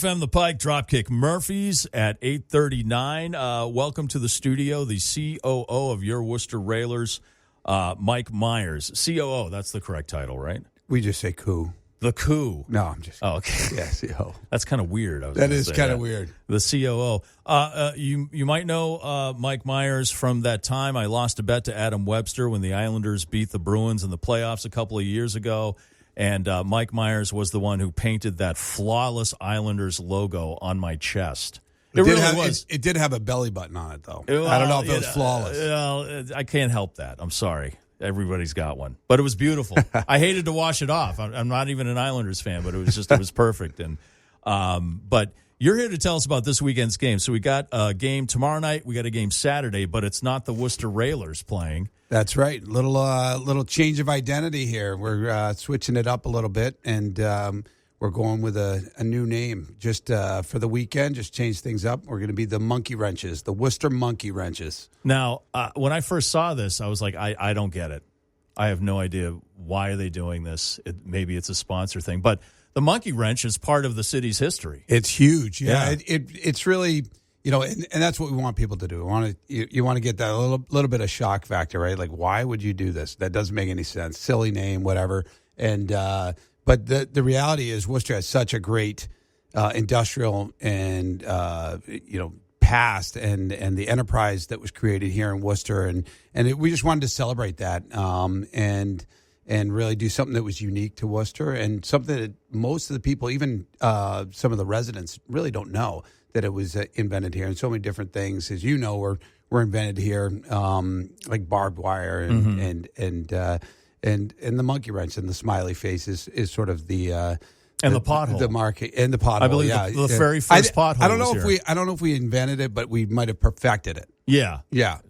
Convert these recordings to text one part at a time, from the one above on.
FM, the Pike Dropkick Murphys at 8:39. Welcome to the studio, the COO of your Worcester Railers, Mike Myers. COO, that's the correct title, right? We just say COO. The COO. No, I'm just kidding. Oh, okay. Yeah, COO. That's kind of weird. That is kind of weird. The COO. You might know Mike Myers from that time. I lost a bet to Adam Webster when the Islanders beat the Bruins in the playoffs a couple of years ago. And Mike Myers was the one who painted that flawless Islanders logo on my chest. It really was. It did have a belly button on it, though. I don't know if it was flawless. I can't help that. I'm sorry. Everybody's got one. But it was beautiful. I hated to wash it off. I'm not even an Islanders fan, but it was perfect. And but you're here to tell us about this weekend's game. So we got a game tomorrow night. We got a game Saturday, but it's not the Worcester Railers playing. That's right. Little change of identity here. We're switching it up a little bit, and we're going with a new name just for the weekend. Just change things up. We're going to be the Monkey Wrenches, the Worcester Monkey Wrenches. Now, when I first saw this, I was like, I don't get it. I have no idea why are they doing this. Maybe it's a sponsor thing, but the Monkey Wrench is part of the city's history. It's huge. Yeah. It's really. And that's what we want people to do. You want to get that little bit of shock factor, right? Like, why would you do this? That doesn't make any sense. Silly name, whatever. And but the reality is, Worcester has such a great industrial and past, and the enterprise that was created here in Worcester, and we just wanted to celebrate that and really do something that was unique to Worcester, and something that most of the people, even some of the residents, really don't know. That it was invented here, and so many different things, as you know, were invented here, like barbed wire and the monkey wrench and the smiley face is sort of the and the pothole, the market and the pothole. I believe the very first pothole. I don't know if we invented it, but we might have perfected it. Yeah.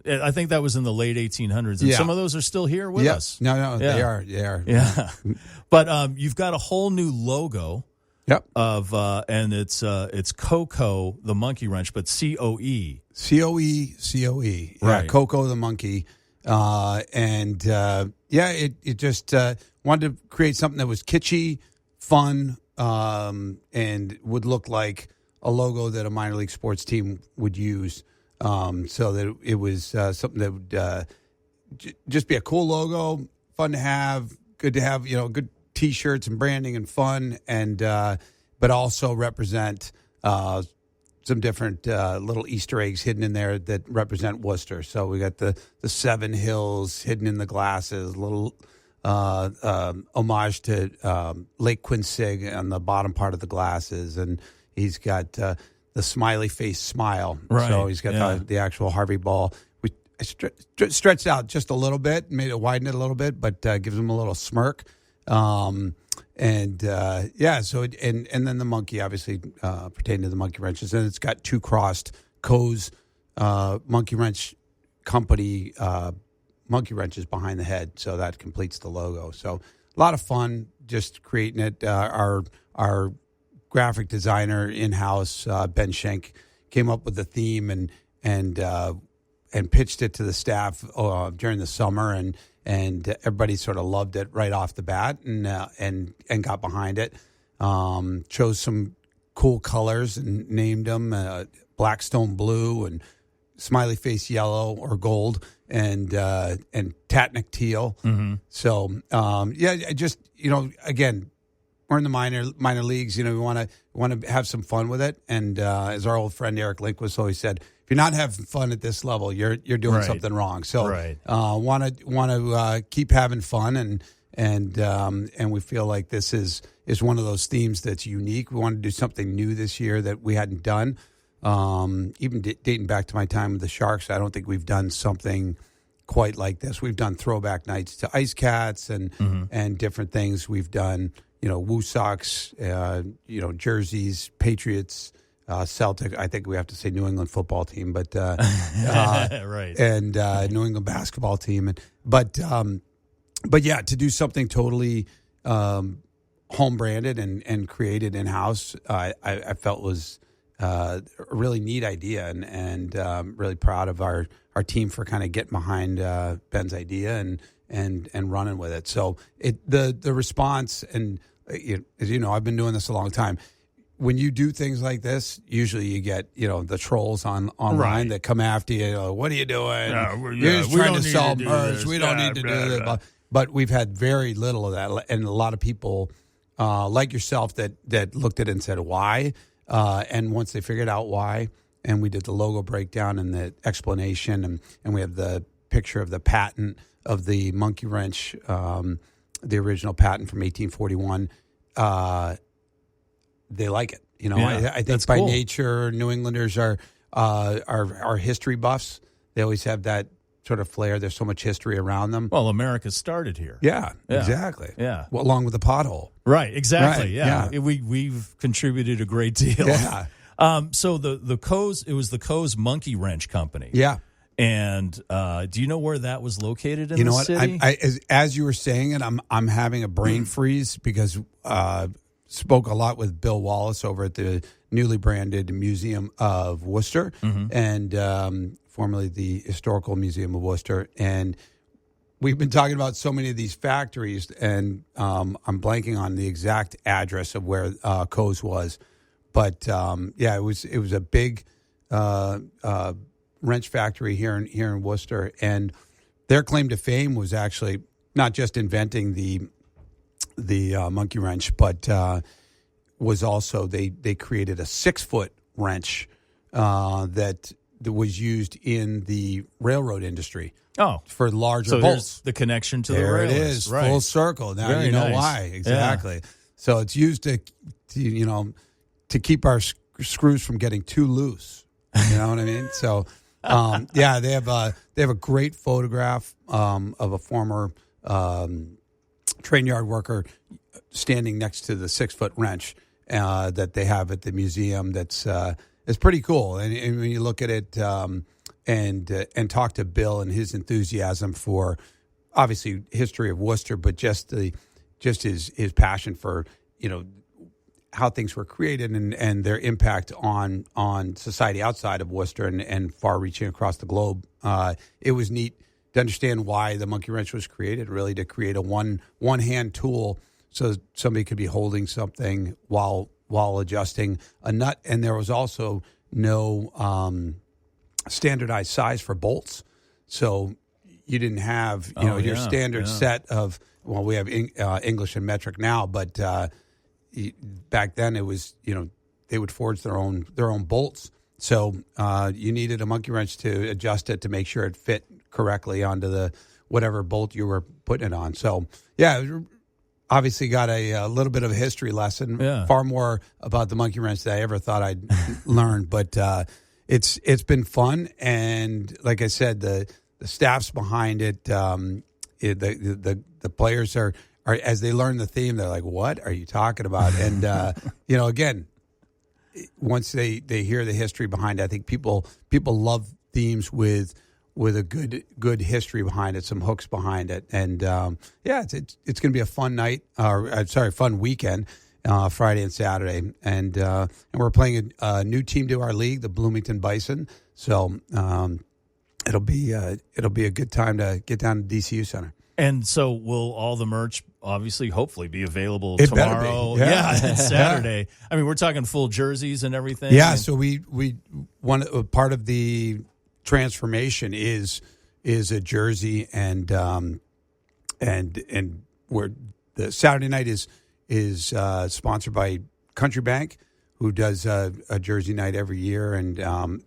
I think that was in the late 1800s, and some of those are still here with us. No, they are. Yeah, but you've got a whole new logo. Yep. And it's Coco the Monkey Wrench, but COE. COE. Yeah, right. Coco the Monkey. It just wanted to create something that was kitschy, fun, and would look like a logo that a minor league sports team would use. So that it was something that would just be a cool logo, fun to have, good to have, good T-shirts and branding and fun, and but also represent some different little Easter eggs hidden in there that represent Worcester. So we got the 7 hills hidden in the glasses, little homage to Lake Quincy on the bottom part of the glasses, and he's got the smiley face smile. Right. So he's got the actual Harvey Ball. We stretched out just a little bit, made it widen it a little bit, but gives him a little smirk. So and then the monkey obviously pertaining to the monkey wrenches, and it's got 2 crossed Co's monkey wrench company monkey wrenches behind the head, so that completes the logo. So a lot of fun just creating it. Our graphic designer in-house, Ben Schenk, came up with the theme and pitched it to the staff during the summer, and everybody sort of loved it right off the bat and got behind it. Chose some cool colors and named them Blackstone Blue and Smiley Face Yellow or Gold and Tatnick Teal. Mm-hmm. So again, we're in the minor leagues. We want to have some fun with it. And as our old friend Eric Lindquist always said, if you're not having fun at this level, you're doing something wrong. So want to keep having fun, and we feel like this is one of those themes that's unique. We want to do something new this year that we hadn't done. Even dating back to my time with the Sharks, I don't think we've done something quite like this. We've done throwback nights to Ice Cats and different things. We've done Woo Sox, jerseys, Patriots. Celtic, I think we have to say New England football team, but right, and New England basketball team, but yeah, to do something totally home branded and created in house, I felt was a really neat idea, and really proud of our team for kind of getting behind Ben's idea and running with it. So the response, and as you know, I've been doing this a long time. when you do things like this, usually you get the trolls online that come after you. What are you doing? You're just trying to sell merch. We don't need to do that. But we've had very little of that, and a lot of people like yourself that looked at it and said why. And once they figured out why, and we did the logo breakdown and the explanation, and we have the picture of the patent of the monkey wrench, the original patent from 1841. They like it. I think by nature, New Englanders are history buffs. They always have that sort of flair. There's so much history around them. Well, America started here. Yeah. Exactly. Yeah. Well, along with the pothole. Right, exactly. Right, yeah. We've contributed a great deal. Yeah. So the Coe's, it was the Coe's Monkey Wrench Company. Yeah. And do you know where that was located in the city? As you were saying it, I'm having a brain freeze because spoke a lot with Bill Wallace over at the newly branded Museum of Worcester and formerly the Historical Museum of Worcester. And we've been talking about so many of these factories, and I'm blanking on the exact address of where Coe's was. But, it was a big wrench factory here in Worcester. And their claim to fame was actually not just inventing the monkey wrench, but was also they created a 6-foot wrench that was used in the railroad industry. For larger bolts. There's the connection to the railroad. There it is, right. Full circle. Now Very you know nice. why exactly. Yeah. So it's used to keep our screws from getting too loose. You know what I mean? So they have a great photograph of a former train yard worker standing next to the 6-foot wrench that they have at the museum. That's it's pretty cool. And when you look at it and talk to Bill and his enthusiasm for obviously history of Worcester, but just his passion for how things were created and their impact on society outside of Worcester and far reaching across the globe. It was neat to understand why the monkey wrench was created, really to create a one-hand tool so somebody could be holding something while adjusting a nut. And there was also no standardized size for bolts. So you didn't have your standard set of, well, we have English and metric now, but back then it was, they would forge their own bolts. So you needed a monkey wrench to adjust it to make sure it fit correctly onto the whatever bolt you were putting it on. So obviously got a little bit of a history lesson. Yeah. Far more about the monkey wrench than I ever thought I'd learn. But it's been fun, and like I said, the staff's behind it. The players are as they learn the theme, they're like, "What are you talking about?" And again, once they hear the history behind it, I think people love themes with a good history behind it, some hooks behind it, and it's going to be a fun night, fun weekend, Friday and Saturday, and we're playing a new team to our league, the Bloomington Bison. So it'll be a good time to get down to DCU Center. And so will all the merch hopefully be available it tomorrow? Better be. Yeah. And Saturday. I mean, we're talking full jerseys and everything. Yeah. So we part of the transformation is a jersey, and where the Saturday night is sponsored by Country Bank, who does a jersey night every year, and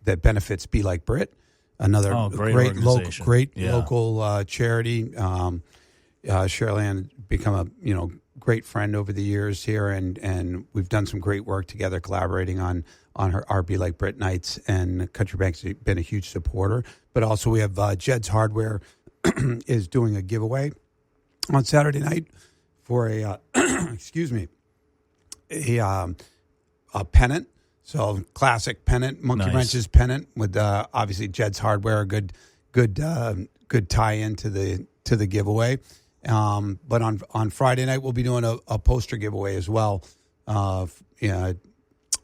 that benefits Be Like Brit, another great local charity. Shirley Ann become a great friend over the years here, and we've done some great work together, collaborating on our Be Like Brit nights, and Country Bank's been a huge supporter. But also we have Jed's Hardware is doing a giveaway on Saturday night for a a pennant. So classic pennant, Monkey Wrench's pennant with obviously Jed's Hardware, a good tie-in to the giveaway. But on Friday night we'll be doing a poster giveaway as well,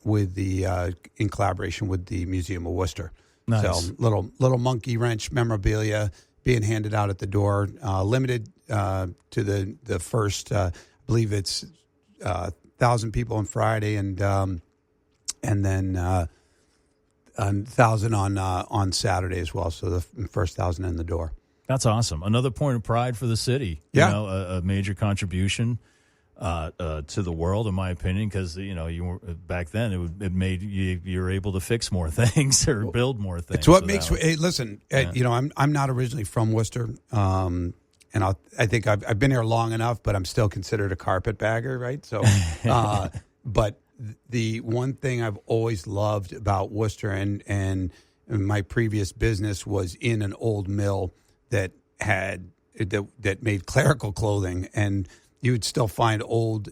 with in collaboration with the Museum of Worcester. Nice. So little monkey wrench memorabilia being handed out at the door, limited to the first. I believe it's 1,000 people on Friday, and and then 1,000 on Saturday as well. So the first 1,000 in the door. That's awesome. Another point of pride for the city. Yeah. You know, a major contribution to the world, in my opinion, because you were back then. It made you're able to fix more things or build more things. It's what makes. Hey, listen, I'm not originally from Worcester, and I think I've been here long enough, but I'm still considered a carpetbagger, right? So, but the one thing I've always loved about Worcester and my previous business was in an old mill that made clerical clothing, and you would still find old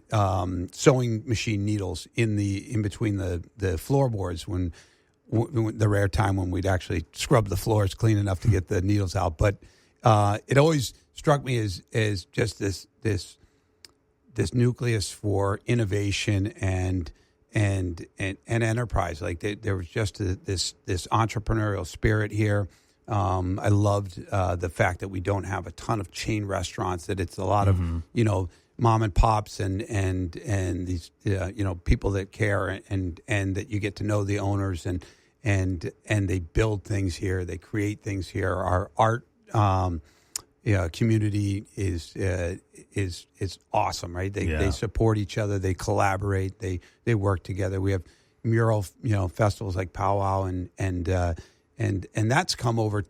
sewing machine needles in between the floorboards when the rare time when we'd actually scrub the floors clean enough to get the needles out. But it always struck me as just this nucleus for innovation and enterprise. Like there was just this entrepreneurial spirit here. I loved the fact that we don't have a ton of chain restaurants, that it's a lot of, mom and pops and these, people that care and that you get to know the owners and they build things here. They create things here. Our art, community is awesome, right? They support each other. They collaborate. They work together. We have mural, festivals like Powwow and that's come over,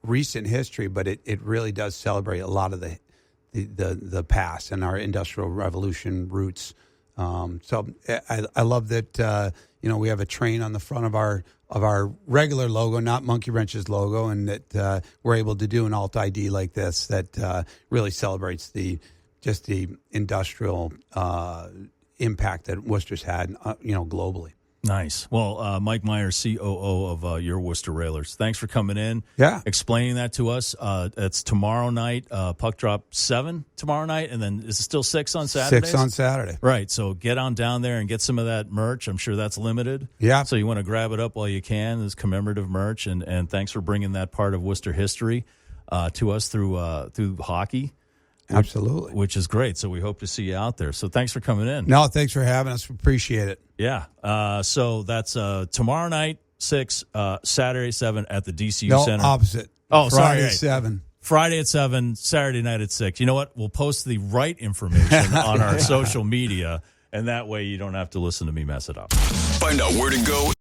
recent history, but it really does celebrate a lot of the past and our industrial revolution roots. So I love that we have a train on the front of our regular logo, not Monkey Wrench's logo, and that we're able to do an alt ID like this that really celebrates the industrial impact that Worcester's had, globally. Nice. Well, Mike Myers, COO of your Worcester Railers, thanks for coming in. Yeah. Explaining that to us. It's tomorrow night, puck drop 7 tomorrow night, and then is it still 6 on Saturday? 6 on Saturday. Right. So get on down there and get some of that merch. I'm sure that's limited. Yeah. So you want to grab it up while you can, this commemorative merch, and thanks for bringing that part of Worcester history to us through hockey. Absolutely. Which is great. So we hope to see you out there. So thanks for coming in. No, thanks for having us. Appreciate it. Yeah. So that's tomorrow night, 6, Saturday, 7 at the DCU no, Center. Opposite. Oh, Friday, sorry. 7. Friday at 7, Saturday night at 6. You know what? We'll post the right information on our social media, and that way you don't have to listen to me mess it up. Find out where to go